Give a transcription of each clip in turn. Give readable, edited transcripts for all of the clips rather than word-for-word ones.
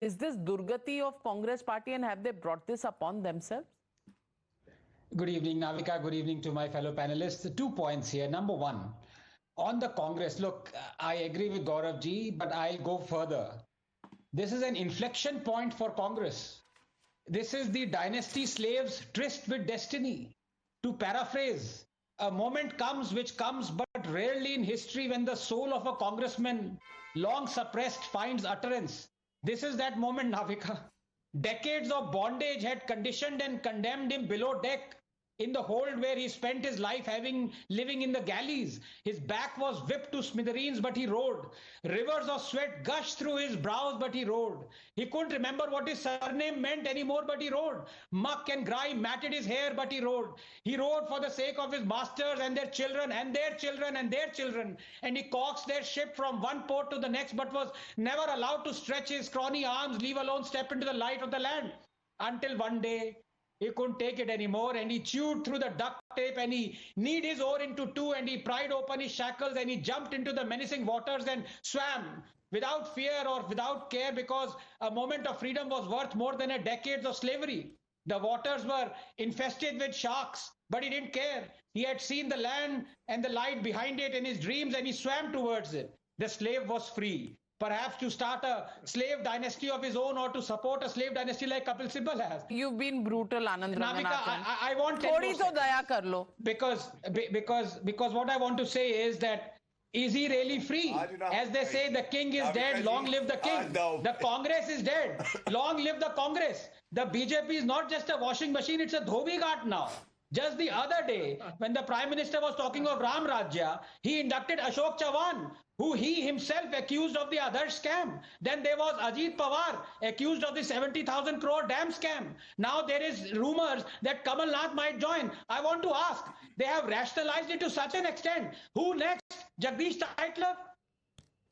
Is this Durgati of Congress party, and have they brought this upon themselves? Good evening, Navika. Good evening to my fellow panelists. 2 points here. Number one, on the Congress, look, I agree with Gaurav ji, but I'll go further. This is an inflection point for Congress. This is the dynasty slaves tryst with destiny. To paraphrase, a moment comes which comes but rarely in history when the soul of a congressman, long suppressed, finds utterance. This is that moment, Navika. Decades of bondage had conditioned and condemned him below deck in the hold where he spent his life living in the galleys. His back was whipped to smithereens, but he rode. Rivers of sweat gushed through his brows, but he rode. He couldn't remember what his surname meant anymore, but he rode. Muck and grime matted his hair, but he rode. He rode for the sake of his masters and their children and their children and their children. And he coaxed their ship from one port to the next, but was never allowed to stretch his scrawny arms, leave alone step into the light of the land. Until one day, he couldn't take it anymore, and he chewed through the duct tape, and he kneed his oar into two, and he pried open his shackles, and he jumped into the menacing waters and swam without fear or without care, because a moment of freedom was worth more than a decade of slavery. The waters were infested with sharks, but he didn't care. He had seen the land and the light behind it in his dreams, and he swam towards it. The slave was free. Perhaps to start a slave dynasty of his own, or to support a slave dynasty like Kapil Sibal has. You've been brutal, Anand Ranganathan. Navika, I want Thodi to daya kar lo. Because what I want to say is that, is he really free? As they say, the king is dead, long live the king. The Congress is dead, long live the Congress. The BJP is not just a washing machine, it's a dhobi ghat now. Just the other day, when the Prime Minister was talking of Ram Rajya, he inducted Ashok Chavan, who he himself accused of the Adarsh scam. Then there was Ajit Pawar, accused of the 70,000 crore dam scam. Now there is rumors that Kamal Nath might join. I want to ask, they have rationalized it to such an extent. Who next? Jagdish Titler?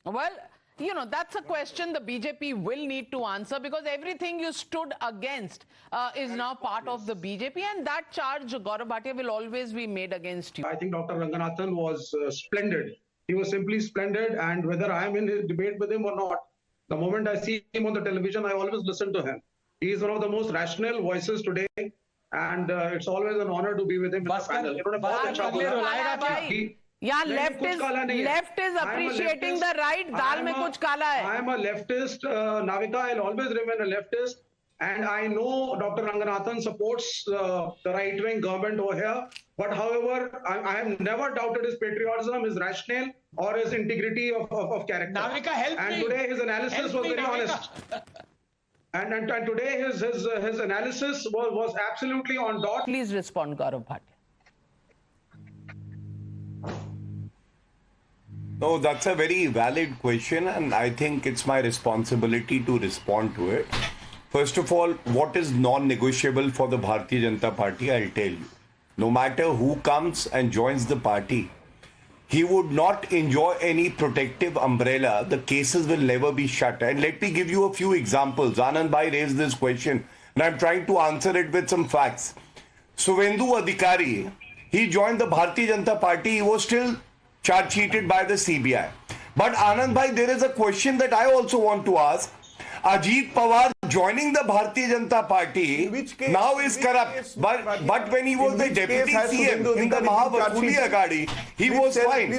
Well, you know, that's a question the BJP will need to answer, because everything you stood against is now part of the BJP, and that charge, Gaurav Bhatia, will always be made against you. I think Dr. Ranganathan was splendid. He was simply splendid, and whether I am in a debate with him or not, the moment I see him on the television, I always listen to him. He is one of the most rational voices today, and it's always an honor to be with him in the panel. Yeah, left is appreciating the right. Dal mein kuch kala hai. I am a leftist, Navika. I'll always remain a leftist, and I know Dr. Ranganathan supports the right-wing government over here. But however, I have never doubted his patriotism, his rationale, or his integrity of character. Navika, help and me. today his analysis was very honest. And today his analysis was absolutely on dot. Please respond, Gaurav Bhatia. No, that's a very valid question, and I think it's my responsibility to respond to it. First of all, what is non-negotiable for the Bharatiya Janata Party, I'll tell you. No matter who comes and joins the party, he would not enjoy any protective umbrella. The cases will never be shut. And let me give you a few examples. Anand Bhai raised this question, and I'm trying to answer it with some facts. Suvendu Adhikari, he joined the Bharatiya Janata Party. He was still charge-sheeted by the CBI. But Anand Bhai, there is a question that I also want to ask. Ajit Pawar joining the Bharatiya Janata Party now is corrupt. But when he was the deputy CM in the Mahavakuli Agadi, he was fine.